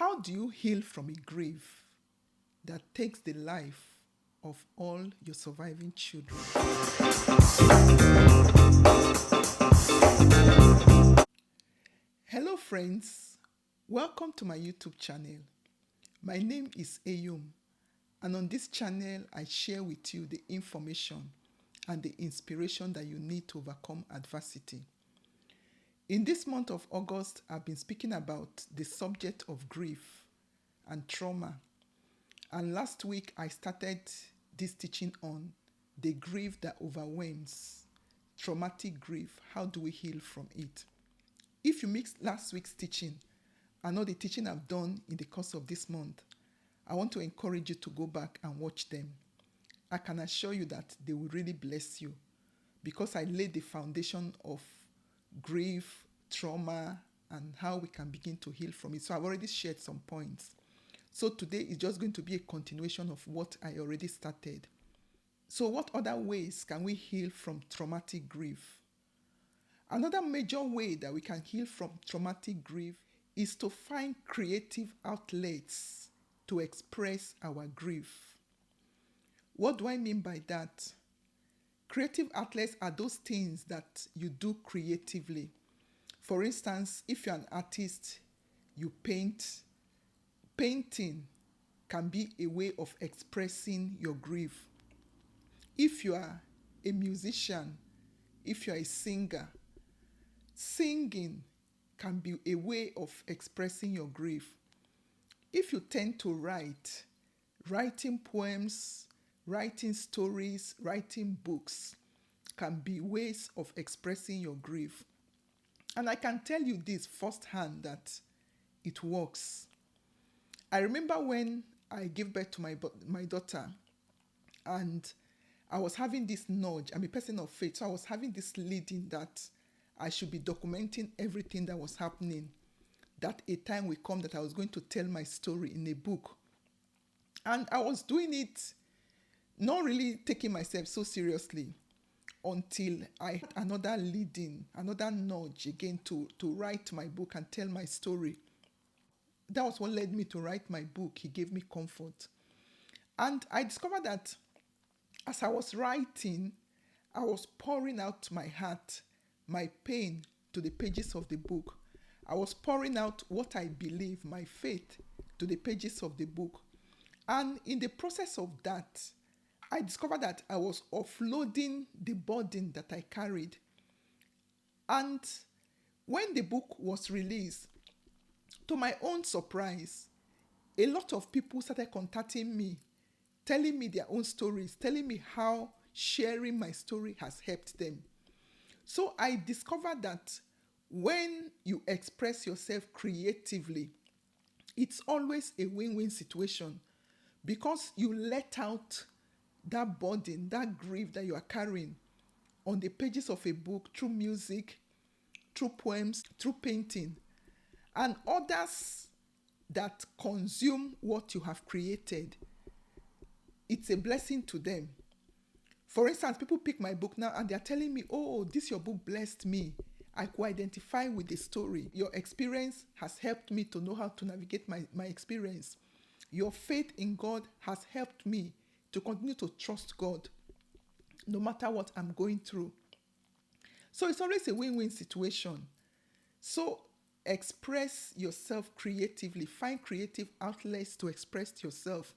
How do you heal from a grief that takes the life of all your surviving children? Hello, friends. Welcome to my YouTube channel. My name is Eyum, and on this channel, I share with you the information and the inspiration that you need to overcome adversity. In this month of August, I've been speaking about the subject of grief and trauma. And last week, I started this teaching on the grief that overwhelms, traumatic grief. How do we heal from it? If you mixed last week's teaching and all the teaching I've done in the course of this month, I want to encourage you to go back and watch them. I can assure you that they will really bless you because I laid the foundation of grief, trauma, and how we can begin to heal from it. So I've already shared some points. So today is just going to be a continuation of what I already started. So what other ways can we heal from traumatic grief? Another major way that we can heal from traumatic grief is to find creative outlets to express our grief. What do I mean by that? Creative outlets are those things that you do creatively. For instance, if you're an artist, you paint. Painting can be a way of expressing your grief. If you are a musician, if you are a singer, singing can be a way of expressing your grief. If you tend to write, writing poems, writing stories, writing books can be ways of expressing your grief. And I can tell you this firsthand that it works. I remember when I gave birth to my daughter, and I was having this nudge. I'm a person of faith, so I was having this leading that I should be documenting everything that was happening, that a time will come that I was going to tell my story in a book. And I was doing it, not really taking myself so seriously, until I had another leading, another nudge again to write my book and tell my story. That was what led me to write my book. He gave me comfort. And I discovered that as I was writing, I was pouring out my heart, my pain to the pages of the book. I was pouring out what I believe, my faith, to the pages of the book. And in the process of that, I discovered that I was offloading the burden that I carried. And when the book was released, to my own surprise, a lot of people started contacting me, telling me their own stories, telling me how sharing my story has helped them. So I discovered that when you express yourself creatively, it's always a win-win situation because you let out that burden, that grief that you are carrying on the pages of a book through music, through poems, through painting. And others that consume what you have created, it's a blessing to them. For instance, people pick my book now and they're telling me, oh, this your book blessed me. I could identify with the story. Your experience has helped me to know how to navigate my experience. Your faith in God has helped me to continue to trust God no matter what I'm going through. So it's always a win-win situation. So express yourself creatively. Find creative outlets to express yourself.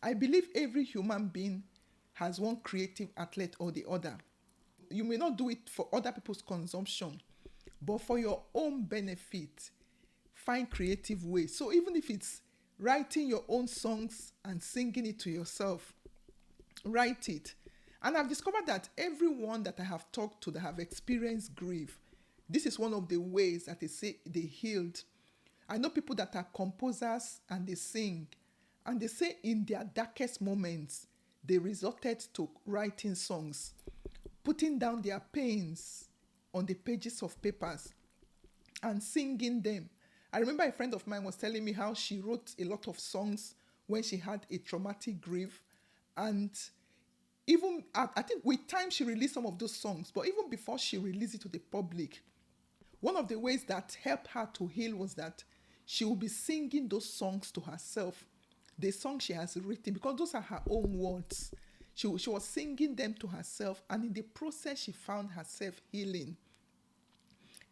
I believe every human being has one creative outlet or the other. You may not do it for other people's consumption, but for your own benefit, find creative ways. So even if it's writing your own songs and singing it to yourself, write it. And I've discovered that everyone that I have talked to that have experienced grief, this is one of the ways that they say they healed. I know people that are composers and they sing, and they say in their darkest moments, they resorted to writing songs, putting down their pains on the pages of papers and singing them. I remember a friend of mine was telling me how she wrote a lot of songs when she had a traumatic grief. And even, I think with time she released some of those songs, but even before she released it to the public, one of the ways that helped her to heal was that she will be singing those songs to herself, the songs she has written, because those are her own words. She was singing them to herself, and in the process, she found herself healing.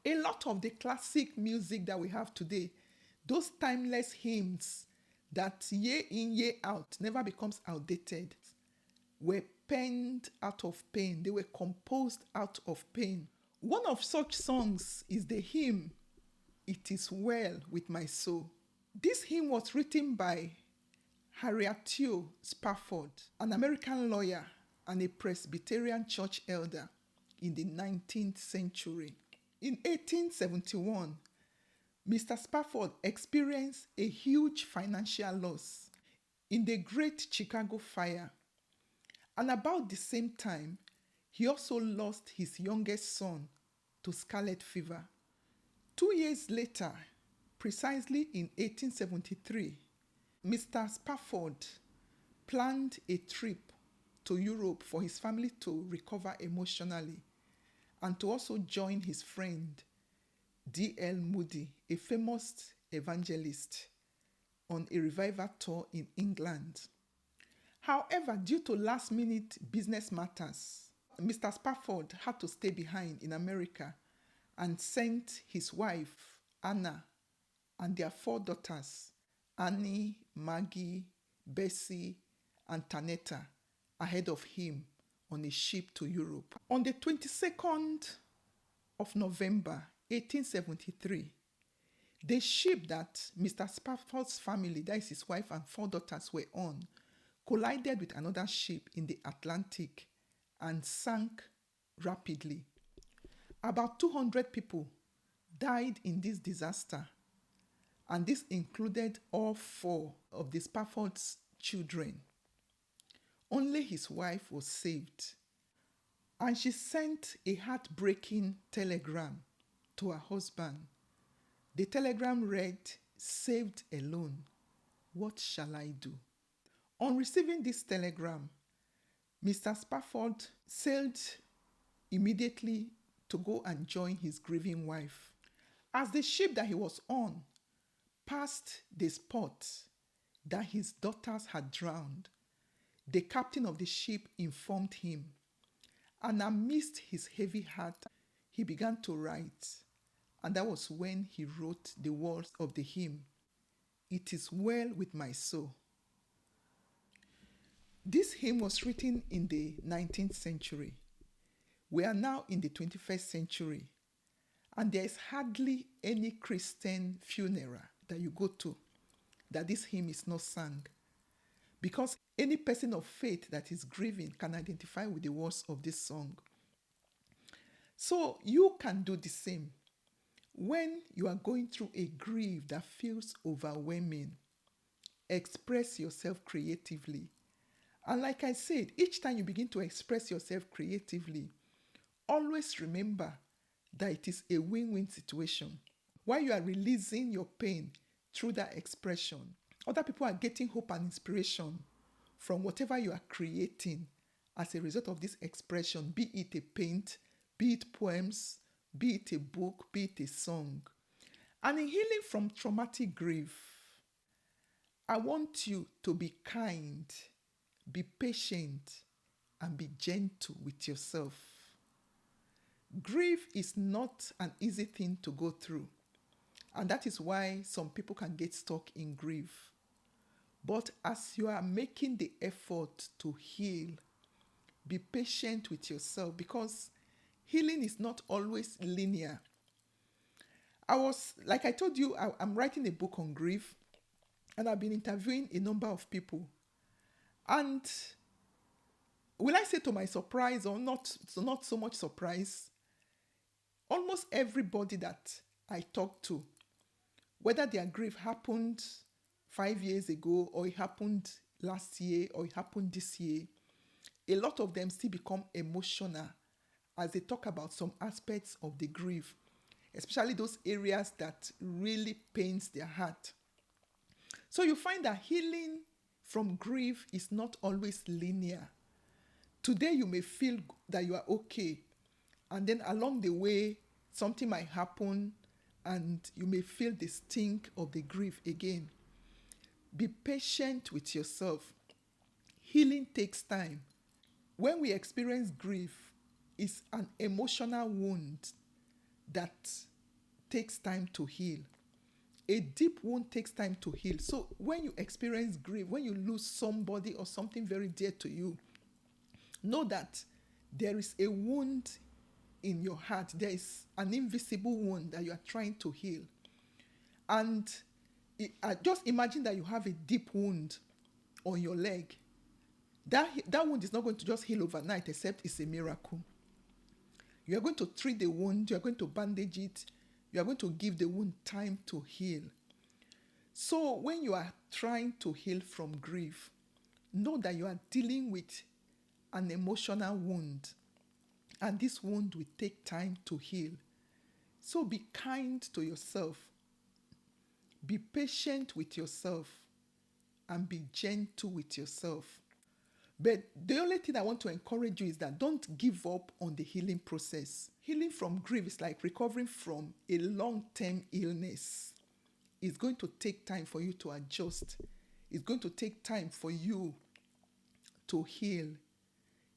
A lot of the classic music that we have today, those timeless hymns that year in, year out never becomes outdated, were penned out of pain. They were composed out of pain. One of such songs is the hymn, It Is Well With My Soul. This hymn was written by Horatio Spafford, an American lawyer and a Presbyterian church elder in the 19th century. In 1871, Mr. Spafford experienced a huge financial loss in the Great Chicago Fire, and about the same time, he also lost his youngest son to scarlet fever. 2 years later, precisely in 1873, Mr. Spafford planned a trip to Europe for his family to recover emotionally and to also join his friend D.L. Moody, a famous evangelist, on a revival tour in England. However, due to last-minute business matters, Mr. Spafford had to stay behind in America and sent his wife, Anna, and their 4 daughters, Annie, Maggie, Bessie, and Tanetta, ahead of him on a ship to Europe. On the 22nd of November 1873, the ship that Mr. Spafford's family, that is his wife and 4 daughters, were on, collided with another ship in the Atlantic and sank rapidly. About 200 people died in this disaster, and this included all 4 of the Spafford's children. Only his wife was saved, and she sent a heartbreaking telegram to her husband. The telegram read, "Saved alone, what shall I do?" On receiving this telegram, Mr. Spafford sailed immediately to go and join his grieving wife. As the ship that he was on passed the spot that his daughters had drowned, the captain of the ship informed him, and amidst his heavy heart, he began to write, and that was when he wrote the words of the hymn, "It Is Well With My Soul." This hymn was written in the 19th century. We are now in the 21st century, and there is hardly any Christian funeral that you go to that this hymn is not sung, because any person of faith that is grieving can identify with the words of this song. So you can do the same. When you are going through a grief that feels overwhelming, express yourself creatively. And like I said, each time you begin to express yourself creatively, always remember that it is a win-win situation. While you are releasing your pain through that expression, other people are getting hope and inspiration from whatever you are creating as a result of this expression, be it a paint, be it poems, be it a book, be it a song. And in healing from traumatic grief, I want you to be kind, be patient, and be gentle with yourself. Grief is not an easy thing to go through, and that is why some people can get stuck in grief. But as you are making the effort to heal, be patient with yourself, because healing is not always linear. Like I told you, I'm writing a book on grief, and I've been interviewing a number of people. And will I say to my surprise, or not so much surprise, almost everybody that I talk to, whether their grief happened 5 years ago, or it happened last year, or it happened this year, a lot of them still become emotional as they talk about some aspects of the grief, especially those areas that really pains their heart. So you find that healing from grief is not always linear. Today you may feel that you are okay, and then along the way something might happen and you may feel the stink of the grief again. Be patient with yourself. Healing takes time. When we experience grief, it's an emotional wound that takes time to heal. A deep wound takes time to heal. So when you experience grief, when you lose somebody or something very dear to you, know that there is a wound in your heart. There is an invisible wound that you are trying to heal. And just imagine that you have a deep wound on your leg. That wound is not going to just heal overnight, except it's a miracle. You are going to treat the wound, you are going to bandage it, you are going to give the wound time to heal. So when you are trying to heal from grief, know that you are dealing with an emotional wound, and this wound will take time to heal. So be kind to yourself, be patient with yourself, and be gentle with yourself. But the only thing I want to encourage you is that don't give up on the healing process. Healing from grief is like recovering from a long-term illness. It's going to take time for you to adjust. It's going to take time for you to heal.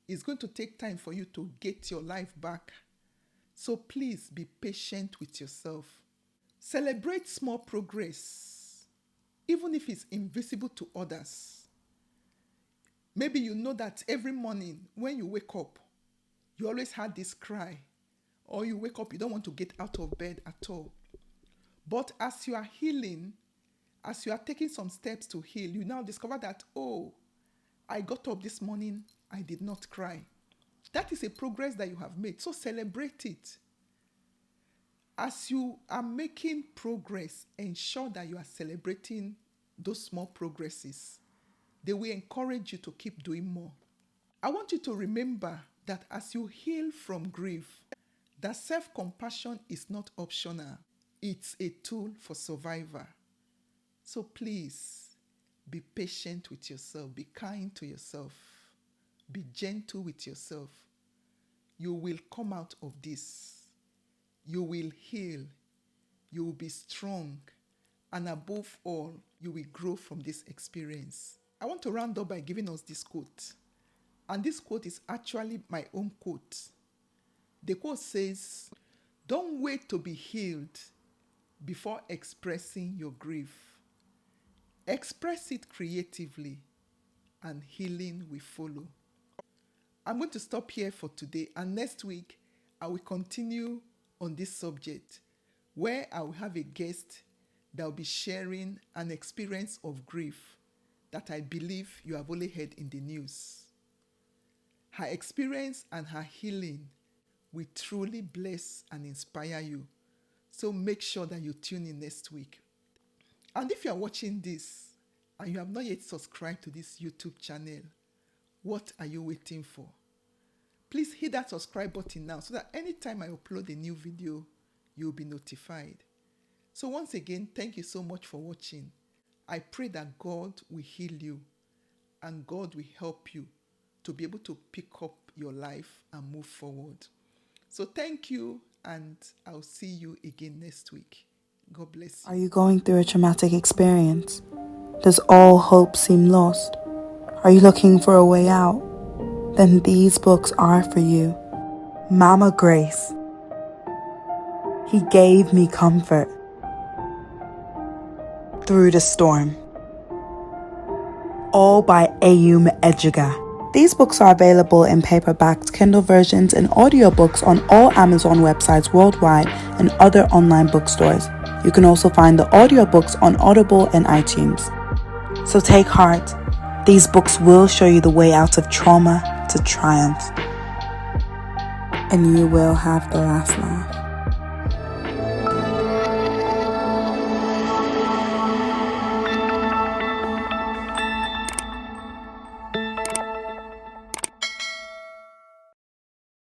It's going to take time for you to get your life back. So please be patient with yourself. Celebrate small progress, even if it's invisible to others. Maybe you know that every morning when you wake up, you always had this cry, or you wake up, you don't want to get out of bed at all. But as you are healing, as you are taking some steps to heal, you now discover that, oh, I got up this morning, I did not cry. That is a progress that you have made, so celebrate it. As you are making progress, ensure that you are celebrating those small progresses. They will encourage you to keep doing more. I want you to remember that as you heal from grief, that self-compassion is not optional. It's a tool for survival. So please, be patient with yourself. Be kind to yourself. Be gentle with yourself. You will come out of this. You will heal. You will be strong. And above all, you will grow from this experience. I want to round up by giving us this quote. And this quote is actually my own quote. The quote says, "Don't wait to be healed before expressing your grief. Express it creatively and healing will follow." I'm going to stop here for today, and next week I will continue on this subject where I will have a guest that will be sharing an experience of grief that I believe you have only heard in the news. Her experience and her healing will truly bless and inspire you. So make sure that you tune in next week. And if you are watching this and you have not yet subscribed to this YouTube channel, what are you waiting for? Please hit that subscribe button now so that anytime I upload a new video, you'll be notified. So once again, thank you so much for watching. I pray that God will heal you and God will help you to be able to pick up your life and move forward. So thank you, and I'll see you again next week. God bless you. Are you going through a traumatic experience? Does all hope seem lost? Are you looking for a way out? Then these books are for you. Mama Grace. He gave me comfort through the storm. All by Eyum Ejiga. These books are available in paperbacks, Kindle versions, and audiobooks on all Amazon websites worldwide and other online bookstores. You can also find the audiobooks on Audible and iTunes. So take heart. These books will show you the way out of trauma to triumph. And you will have the last laugh.